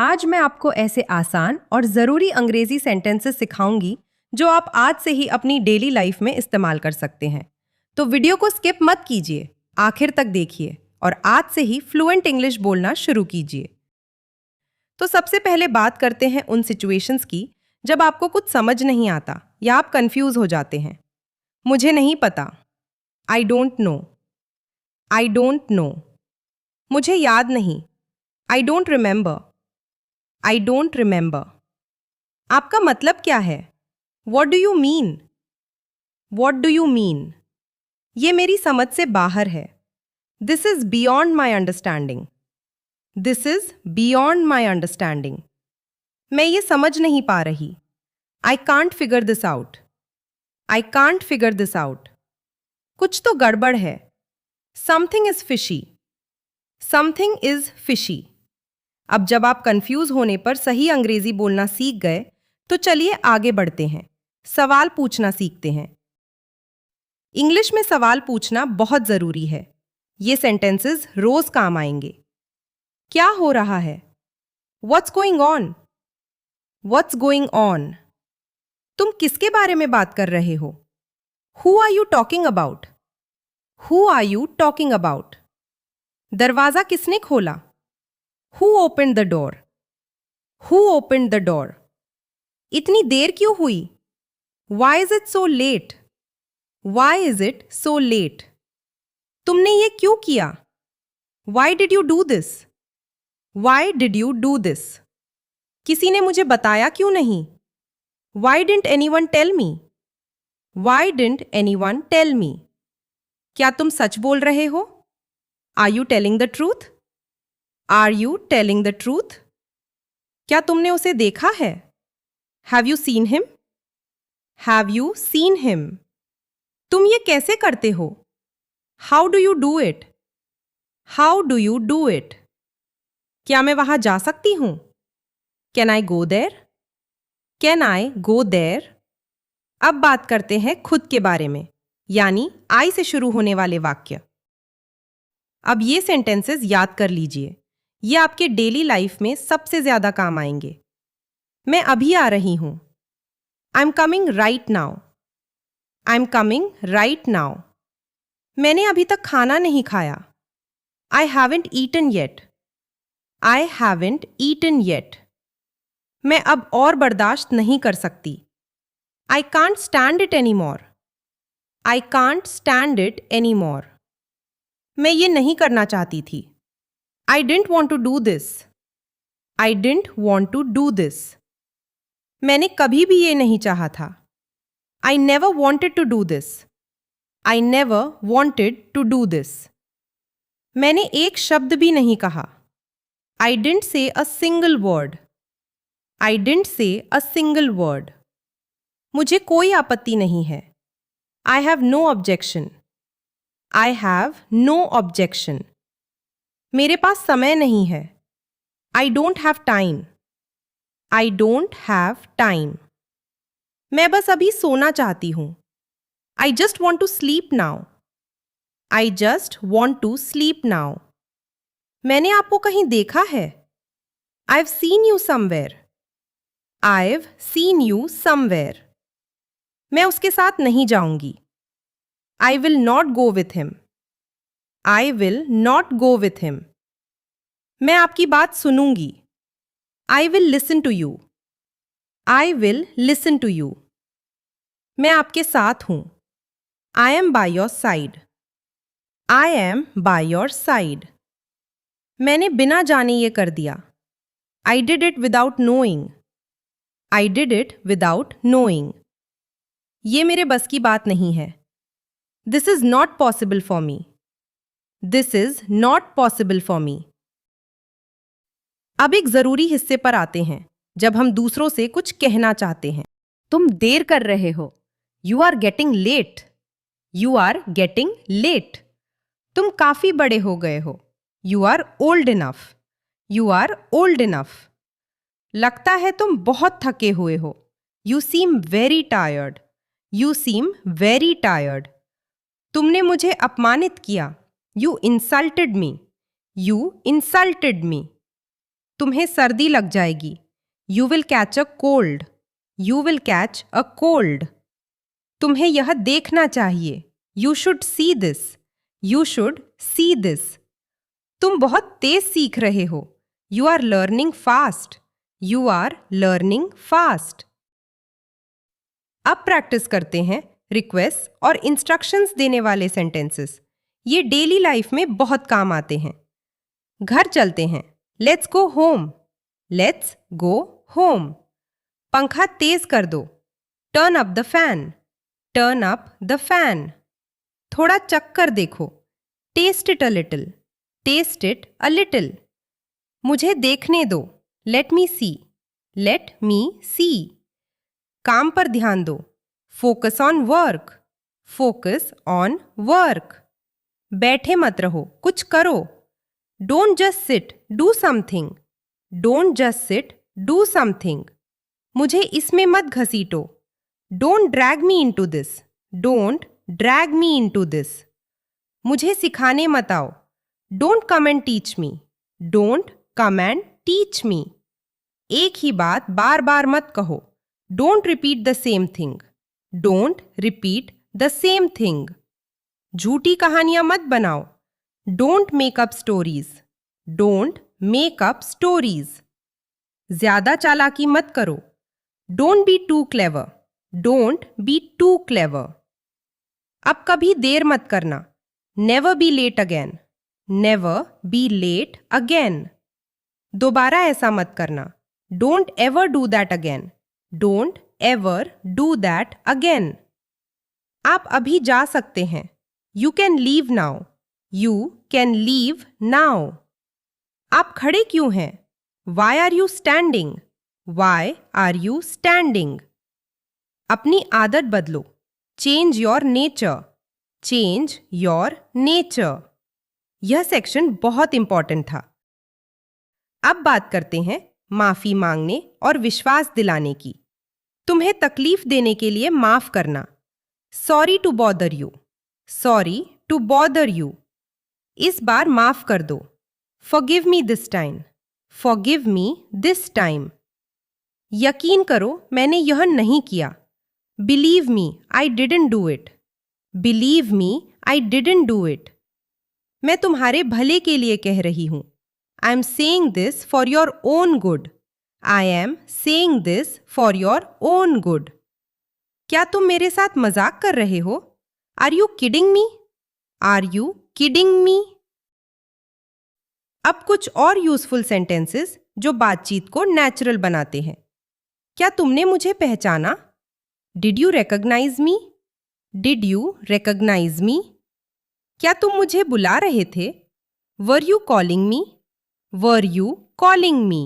आज मैं आपको ऐसे आसान और ज़रूरी अंग्रेजी सेंटेंसेस सिखाऊंगी जो आप आज से ही अपनी डेली लाइफ में इस्तेमाल कर सकते हैं। तो वीडियो को स्किप मत कीजिए, आखिर तक देखिए और आज से ही फ्लुएंट इंग्लिश बोलना शुरू कीजिए। तो सबसे पहले बात करते हैं उन सिचुएशंस की जब आपको कुछ समझ नहीं आता या आप कंफ्यूज हो जाते हैं। मुझे नहीं पता, I don't know. I don't know. मुझे याद नहीं, I don't remember. I don't remember. आपका मतलब क्या है? What do you mean? What do you mean? ये मेरी समझ से बाहर है। This is beyond my understanding. This is beyond my understanding. मैं ये समझ नहीं पा रही। I can't figure this out. I can't figure this out. कुछ तो गड़बड़ है। Something is fishy. Something is fishy. अब जब आप कंफ्यूज होने पर सही अंग्रेजी बोलना सीख गए तो चलिए आगे बढ़ते हैं, सवाल पूछना सीखते हैं। इंग्लिश में सवाल पूछना बहुत जरूरी है। ये सेंटेंसेस रोज काम आएंगे। क्या हो रहा है? What's going on? What's going on? तुम किसके बारे में बात कर रहे हो? Who are you talking about? Who are you talking about? दरवाजा किसने खोला? Who opened the door? Who opened the door? इतनी देर क्यों हुई? Why is it so late? Why is it so late? तुमने ये क्यों किया? Why did you do this? Why did you do this? किसी ने मुझे बताया क्यों नहीं? Why didn't anyone tell me? Why didn't anyone tell me? क्या तुम सच बोल रहे हो? Are you telling the truth? Are you telling the truth? क्या तुमने उसे देखा है? Have you seen him? Have you seen him? तुम ये कैसे करते हो? How do you do it? How do you do it? क्या मैं वहां जा सकती हूं? Can I go there? Can I go there? अब बात करते हैं खुद के बारे में, यानी I से शुरू होने वाले वाक्य। अब ये सेंटेंसेस याद कर लीजिए, ये आपके डेली लाइफ में सबसे ज्यादा काम आएंगे। मैं अभी आ रही हूं। I am coming right now. I am coming right now. मैंने अभी तक खाना नहीं खाया। I haven't eaten yet. I haven't eaten yet. मैं अब और बर्दाश्त नहीं कर सकती। I can't stand it any more. I can't stand it any more. मैं ये नहीं करना चाहती थी। I didn't want to do this. I didn't want to do this. मैंने कभी भी ये नहीं चाहा था। I never wanted to do this. I never wanted to do this. मैंने एक शब्द भी नहीं कहा। I didn't say a single word. I didn't say a single word. मुझे कोई आपत्ति नहीं है। I have no objection. I have no objection. मेरे पास समय नहीं है। I don't have time. I don't have time. मैं बस अभी सोना चाहती हूँ। I just want to sleep now. I just want to sleep now. मैंने आपको कहीं देखा है। I've seen you somewhere. I've seen you somewhere. मैं उसके साथ नहीं जाऊंगी। I will not go with him. I will not go with him. मैं आपकी बात सुनूंगी। I will listen to you. I will listen to you. मैं आपके साथ हूं। I am by your side. I am by your side. मैंने बिना जाने ये कर दिया। I did it without knowing. I did it without knowing. ये मेरे बस की बात नहीं है। This is not possible for me. This is not possible for me. अब एक जरूरी हिस्से पर आते हैं, जब हम दूसरों से कुछ कहना चाहते हैं। तुम देर कर रहे हो। You are getting late. You are getting late. तुम काफी बड़े हो गए हो। You are old enough. You are old enough. लगता है तुम बहुत थके हुए हो। You seem very tired. You seem very tired. तुमने मुझे अपमानित किया। You insulted me. You insulted me. तुम्हें सर्दी लग जाएगी। You will catch a cold. You will catch a cold. तुम्हें यह देखना चाहिए। You should see this. You should see this. तुम बहुत तेज सीख रहे हो। You are learning fast. You are learning fast. अब प्रैक्टिस करते हैं रिक्वेस्ट और इंस्ट्रक्शंस देने वाले सेंटेंसेस। ये डेली लाइफ में बहुत काम आते हैं। घर चलते हैं। Let's go home. Let's go home. पंखा तेज कर दो। Turn up the fan. Turn up the fan. थोड़ा चक्कर देखो। Test it a little. Test it a little. मुझे देखने दो। Let me see. Let me see. काम पर ध्यान दो। Focus on work. Focus on work. बैठे मत रहो, कुछ करो। Don't just sit, do something. Don't just sit, do something. मुझे इसमें मत घसीटो। Don't drag me into this. Don't drag me into this. मुझे सिखाने मत आओ। Don't come and teach me. Don't come and teach me. एक ही बात बार बार मत कहो। Don't repeat the same thing. Don't repeat the same thing. झूठी कहानियां मत बनाओ। Don't make up stories. Don't make up stories. ज्यादा चालाकी मत करो। Don't be too clever. Don't be too clever. अब कभी देर मत करना। Never be late again. Never be late again. दोबारा ऐसा मत करना। Don't ever do that again. Don't ever do that again. आप अभी जा सकते हैं। You can leave now. You can leave now. आप खड़े क्यों हैं? Why are you standing? Why are you standing? अपनी आदत बदलो। Change your nature. Change your nature. यह सेक्शन बहुत इंपॉर्टेंट था। अब बात करते हैं माफी मांगने और विश्वास दिलाने की। तुम्हें तकलीफ देने के लिए माफ करना। Sorry to bother you. Sorry to bother you. इस बार माफ कर दो। Forgive me this time. Forgive me this time. यकीन करो मैंने यह नहीं किया। Believe me I didn't do it. Believe me I didn't do it. मैं तुम्हारे भले के लिए कह रही हूं। I am saying this for your own good. I am saying this for your own good. क्या तुम मेरे साथ मजाक कर रहे हो? Are you kidding me? Are you kidding me? अब कुछ और यूजफुल सेंटेंसेस जो बातचीत को नेचुरल बनाते हैं। क्या तुमने मुझे पहचाना? Did you recognise me? Did you recognise me? क्या तुम मुझे बुला रहे थे? Were you calling me? Were you calling me?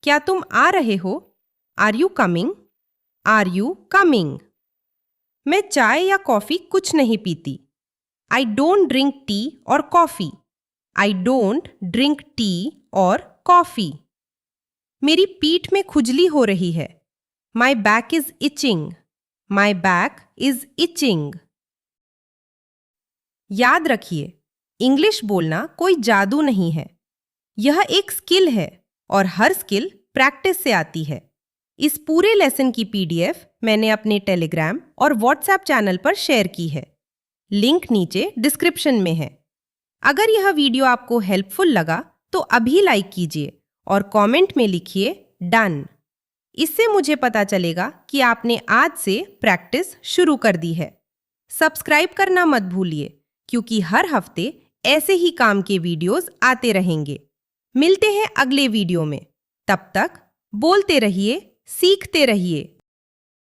क्या तुम आ रहे हो? Are you coming? Are you coming? मैं चाय या कॉफी कुछ नहीं पीती। आई डोंट ड्रिंक टी और coffee. I don't drink tea और कॉफी। मेरी पीठ में खुजली हो रही है। My back is itching. My back is etching. याद रखिए, इंग्लिश बोलना कोई जादू नहीं है। यह एक स्किल है और हर स्किल प्रैक्टिस से आती है। इस पूरे लेसन की पीडीएफ मैंने अपने टेलीग्राम और व्हाट्सएप चैनल पर शेयर की है। लिंक नीचे डिस्क्रिप्शन में है। अगर यह वीडियो आपको हेल्पफुल लगा तो अभी लाइक कीजिए और कमेंट में लिखिए डन। इससे मुझे पता चलेगा कि आपने आज से प्रैक्टिस शुरू कर दी है। सब्सक्राइब करना मत भूलिए क्योंकि हर हफ्ते ऐसे ही काम के वीडियोस आते रहेंगे। मिलते हैं अगले वीडियो में। तब तक बोलते रहिए, सीखते रहिए।